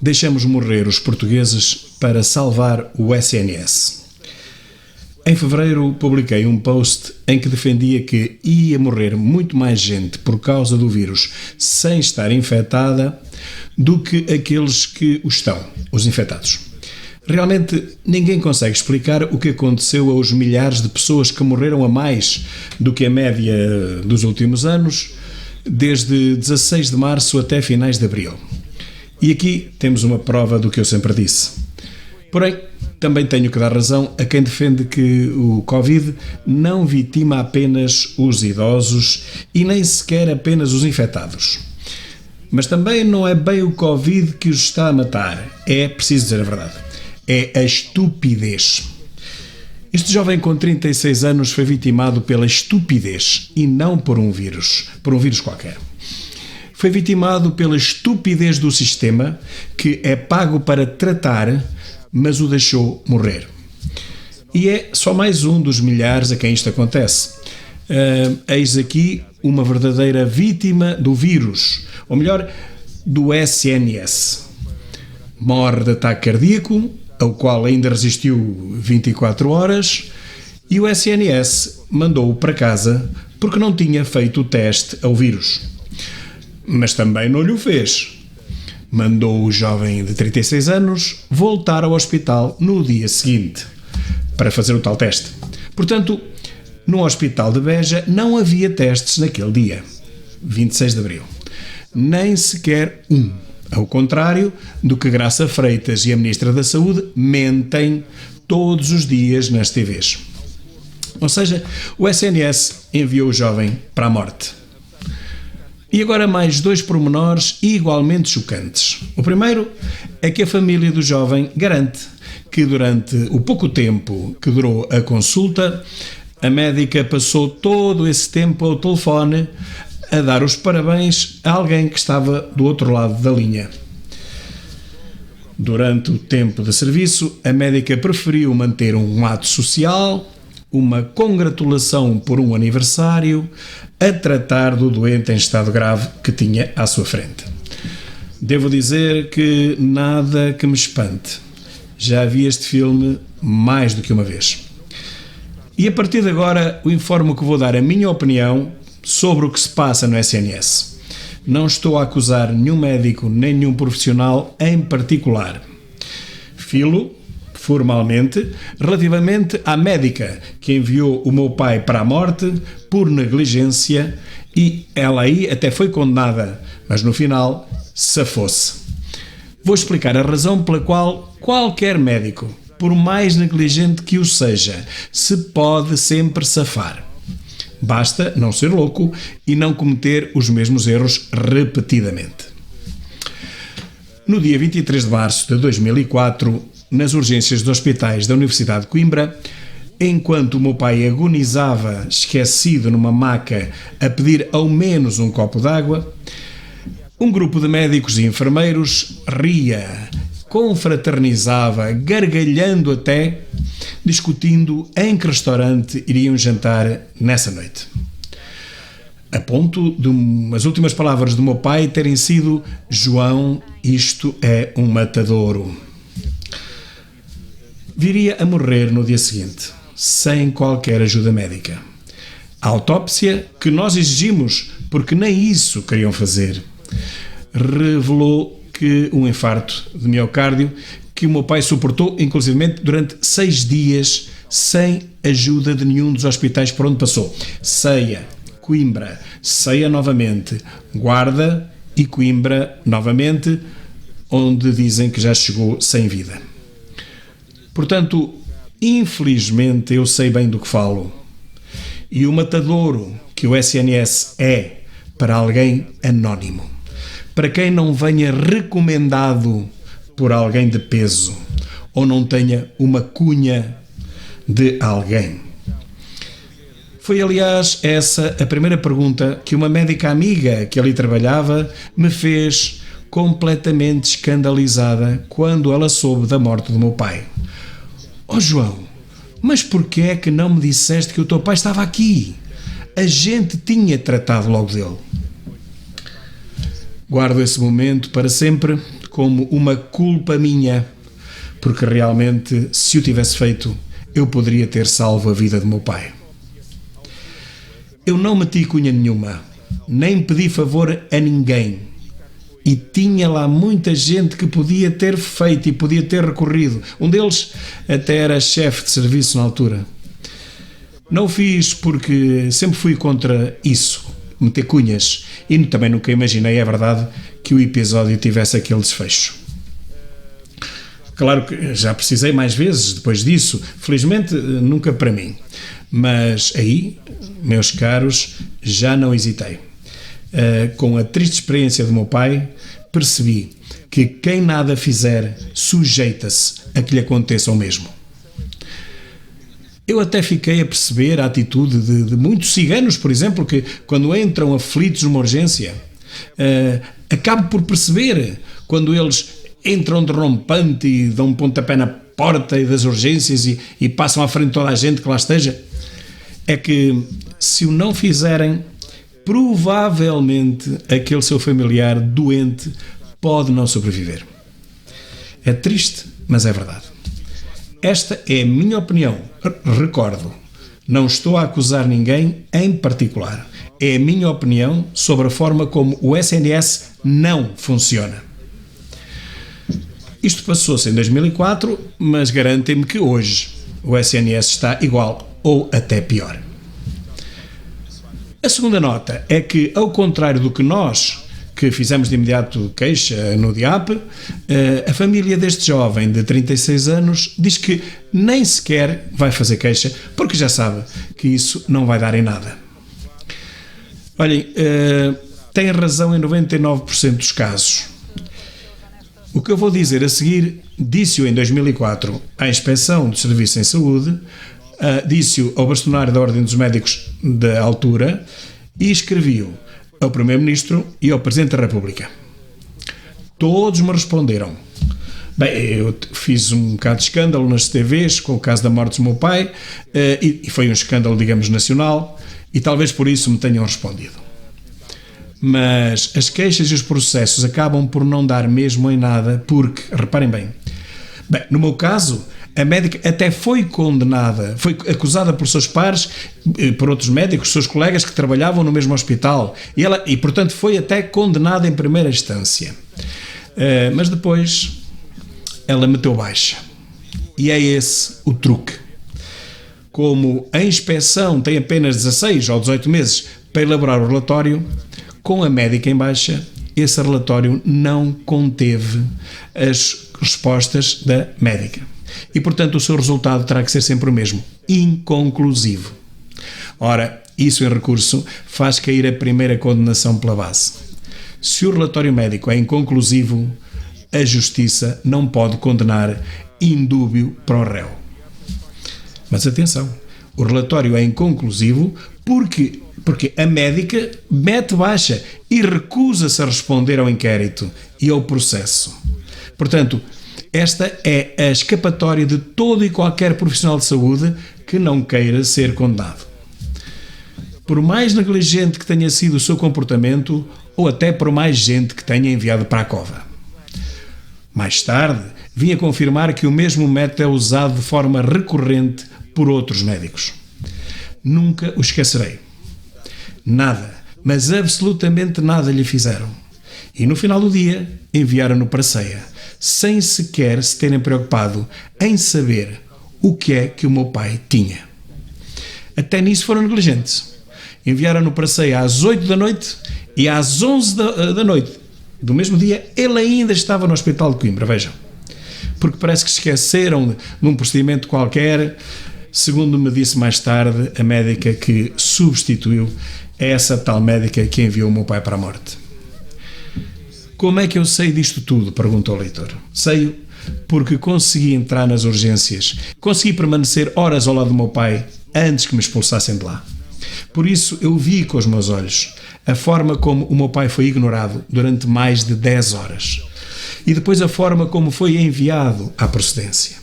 Deixamos morrer os portugueses para salvar o SNS. Em fevereiro publiquei um post em que defendia que ia morrer muito mais gente por causa do vírus sem estar infectada do que aqueles que o estão, os infectados. Realmente ninguém consegue explicar o que aconteceu aos milhares de pessoas que morreram a mais do que a média dos últimos anos, desde 16 de março até finais de abril. E aqui temos uma prova do que eu sempre disse. Porém, também tenho que dar razão a quem defende que o Covid não vitima apenas os idosos e nem sequer apenas os infectados. Mas também não é bem o Covid que os está a matar, é preciso dizer a verdade. É a estupidez. Este jovem com 36 anos foi vitimado pela estupidez e não por um vírus qualquer. Foi vitimado pela estupidez do sistema que é pago para tratar, mas o deixou morrer. E é só mais um dos milhares a quem isto acontece. Eis aqui uma verdadeira vítima do vírus, ou melhor, do SNS. Morre de ataque cardíaco, ao qual ainda resistiu 24 horas, e o SNS mandou-o para casa porque não tinha feito o teste ao vírus. Mas também não lhe o fez. Mandou o jovem de 36 anos voltar ao hospital no dia seguinte para fazer o tal teste. Portanto, no hospital de Beja não havia testes naquele dia, 26 de abril. Nem sequer um. Ao contrário do que Graça Freitas e a Ministra da Saúde mentem todos os dias nas TVs. Ou seja, o SNS enviou o jovem para a morte. E agora mais dois pormenores igualmente chocantes. O primeiro é que a família do jovem garante que durante o pouco tempo que durou a consulta, a médica passou todo esse tempo ao telefone a dar os parabéns a alguém que estava do outro lado da linha. Durante o tempo de serviço, a médica preferiu manter um ato social, uma congratulação por um aniversário, a tratar do doente em estado grave que tinha à sua frente. Devo dizer que nada que me espante. Já vi este filme mais do que uma vez. E a partir de agora, o informo que vou dar a minha opinião sobre o que se passa no SNS. Não estou a acusar nenhum médico nem nenhum profissional em particular. Filo formalmente, relativamente à médica que enviou o meu pai para a morte por negligência e ela aí até foi condenada, mas no final safou-se. Vou explicar a razão pela qual qualquer médico, por mais negligente que o seja, se pode sempre safar. Basta não ser louco e não cometer os mesmos erros repetidamente. No dia 23 de março de 2004, nas urgências dos hospitais da Universidade de Coimbra, enquanto o meu pai agonizava, esquecido numa maca, a pedir ao menos um copo d'água, um grupo de médicos e enfermeiros ria, confraternizava, gargalhando até, discutindo em que restaurante iriam jantar nessa noite. A ponto de as últimas palavras do meu pai terem sido: João, isto é um matadouro. Viria a morrer no dia seguinte, sem qualquer ajuda médica. A autópsia, que nós exigimos porque nem isso queriam fazer, revelou que um infarto de miocárdio que o meu pai suportou, inclusivamente, durante 6 dias, sem ajuda de nenhum dos hospitais por onde passou. Ceia, Coimbra, Ceia novamente, Guarda e Coimbra novamente, onde dizem que já chegou sem vida. Portanto, infelizmente, eu sei bem do que falo. E o matadouro que o SNS é para alguém anónimo, para quem não venha recomendado por alguém de peso ou não tenha uma cunha de alguém. Foi, aliás, essa a primeira pergunta que uma médica amiga que ali trabalhava me fez, completamente escandalizada, quando ela soube da morte do meu pai. Oh João, mas porquê é que não me disseste que o teu pai estava aqui? A gente tinha tratado logo dele. Guardo esse momento para sempre como uma culpa minha, porque realmente, se o tivesse feito, eu poderia ter salvo a vida do meu pai. Eu não meti cunha nenhuma, nem pedi favor a ninguém. E tinha lá muita gente que podia ter feito e podia ter recorrido. Um deles até era chefe de serviço na altura. Não o fiz porque sempre fui contra isso, meter cunhas. E também nunca imaginei, é verdade, que o episódio tivesse aquele desfecho. Claro que já precisei mais vezes depois disso. Felizmente, nunca para mim. Mas aí, meus caros, já não hesitei. Com a triste experiência do meu pai, percebi que quem nada fizer sujeita-se a que lhe aconteça o mesmo. Eu até fiquei a perceber a atitude de muitos ciganos, por exemplo, que quando entram aflitos numa urgência, acabo por perceber quando eles entram de rompante e dão um pontapé na porta das urgências e passam à frente de toda a gente que lá esteja, é que se o não fizerem, provavelmente aquele seu familiar doente pode não sobreviver. É triste, mas é verdade. Esta é a minha opinião. Recordo, não estou a acusar ninguém em particular. É a minha opinião sobre a forma como o SNS não funciona. Isto passou-se em 2004, mas garantem-me que hoje o SNS está igual ou até pior. A segunda nota é que, ao contrário do que nós, que fizemos de imediato queixa no DIAP, a família deste jovem de 36 anos diz que nem sequer vai fazer queixa, porque já sabe que isso não vai dar em nada. Olhem, tem razão em 99% dos casos. O que eu vou dizer a seguir, disse-o em 2004 à Inspeção de Serviços em Saúde, disse-o ao bastonário da Ordem dos Médicos da altura e escrevi-o ao Primeiro-Ministro e ao Presidente da República. Todos me responderam. Bem, eu fiz um bocado de escândalo nas TVs com o caso da morte do meu pai e foi um escândalo, digamos, nacional e talvez por isso me tenham respondido. Mas as queixas e os processos acabam por não dar mesmo em nada porque, reparem bem, no meu caso, a médica até foi condenada, foi acusada por seus pares, por outros médicos, seus colegas que trabalhavam no mesmo hospital, e portanto foi até condenada em primeira instância. Mas depois ela meteu baixa. E é esse o truque. Como a inspeção tem apenas 16 ou 18 meses para elaborar o relatório, com a médica em baixa, esse relatório não conteve as respostas da médica. E, portanto, o seu resultado terá que ser sempre o mesmo, inconclusivo. Ora, isso em recurso faz cair a primeira condenação pela base. Se o relatório médico é inconclusivo, a Justiça não pode condenar indúbio pro réu. Mas atenção, o relatório é inconclusivo porque a médica mete baixa e recusa-se a responder ao inquérito e ao processo. Portanto, esta é a escapatória de todo e qualquer profissional de saúde que não queira ser condenado. Por mais negligente que tenha sido o seu comportamento, ou até por mais gente que tenha enviado para a cova. Mais tarde, vim a confirmar que o mesmo método é usado de forma recorrente por outros médicos. Nunca o esquecerei. Nada, mas absolutamente nada lhe fizeram. E no final do dia, enviaram-no para a ceia, sem sequer se terem preocupado em saber o que é que o meu pai tinha. Até nisso foram negligentes. Enviaram-no para a ceia às 8 da noite e às 11 da noite do mesmo dia ele ainda estava no Hospital de Coimbra, vejam. Porque parece que esqueceram de um procedimento qualquer, segundo me disse mais tarde a médica que substituiu essa tal médica que enviou o meu pai para a morte. Como é que eu sei disto tudo? Perguntou o leitor. Sei-o porque consegui entrar nas urgências, consegui permanecer horas ao lado do meu pai antes que me expulsassem de lá. Por isso eu vi com os meus olhos a forma como o meu pai foi ignorado durante mais de 10 horas e depois a forma como foi enviado à procedência.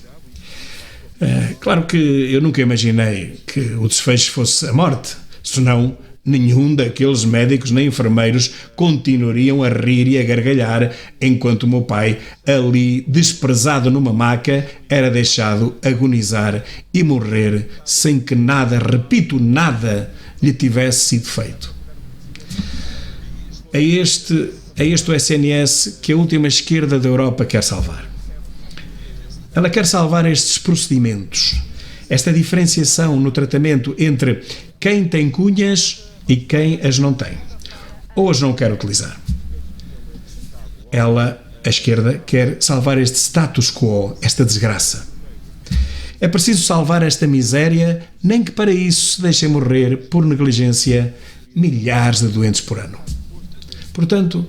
Claro que eu nunca imaginei que o desfecho fosse a morte, senão nenhum daqueles médicos nem enfermeiros continuariam a rir e a gargalhar enquanto o meu pai, ali desprezado numa maca, era deixado agonizar e morrer sem que nada, repito, nada, lhe tivesse sido feito. É este o SNS que a última esquerda da Europa quer salvar. Ela quer salvar estes procedimentos, esta diferenciação no tratamento entre quem tem cunhas e quem as não tem, ou as não quer utilizar. Ela, a esquerda, quer salvar este status quo, esta desgraça. É preciso salvar esta miséria, nem que para isso se deixem morrer, por negligência, milhares de doentes por ano. Portanto,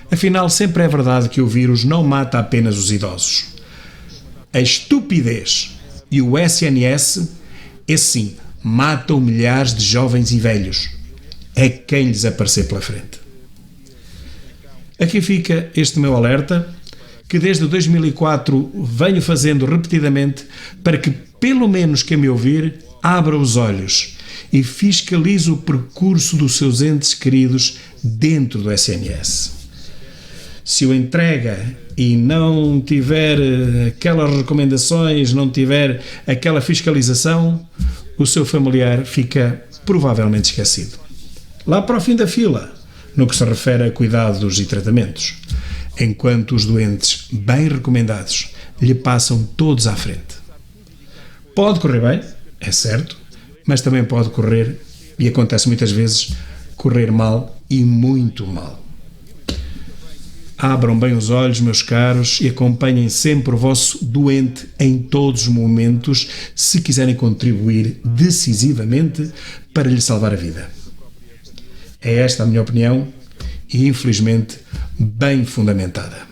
afinal, sempre é verdade que o vírus não mata apenas os idosos. A estupidez e o SNS, esse sim, matam milhares de jovens e velhos. É quem lhes aparecer pela frente. Aqui fica este meu alerta, que desde 2004 venho fazendo repetidamente para que, pelo menos quem me ouvir, abra os olhos e fiscalize o percurso dos seus entes queridos dentro do SNS. Se o entrega e não tiver aquelas recomendações, não tiver aquela fiscalização, o seu familiar fica provavelmente esquecido. Lá para o fim da fila, no que se refere a cuidados e tratamentos, enquanto os doentes bem recomendados lhe passam todos à frente. Pode correr bem, é certo, mas também pode correr, e acontece muitas vezes, correr mal e muito mal. Abram bem os olhos, meus caros, e acompanhem sempre o vosso doente em todos os momentos, se quiserem contribuir decisivamente para lhe salvar a vida. É esta a minha opinião e, infelizmente, bem fundamentada.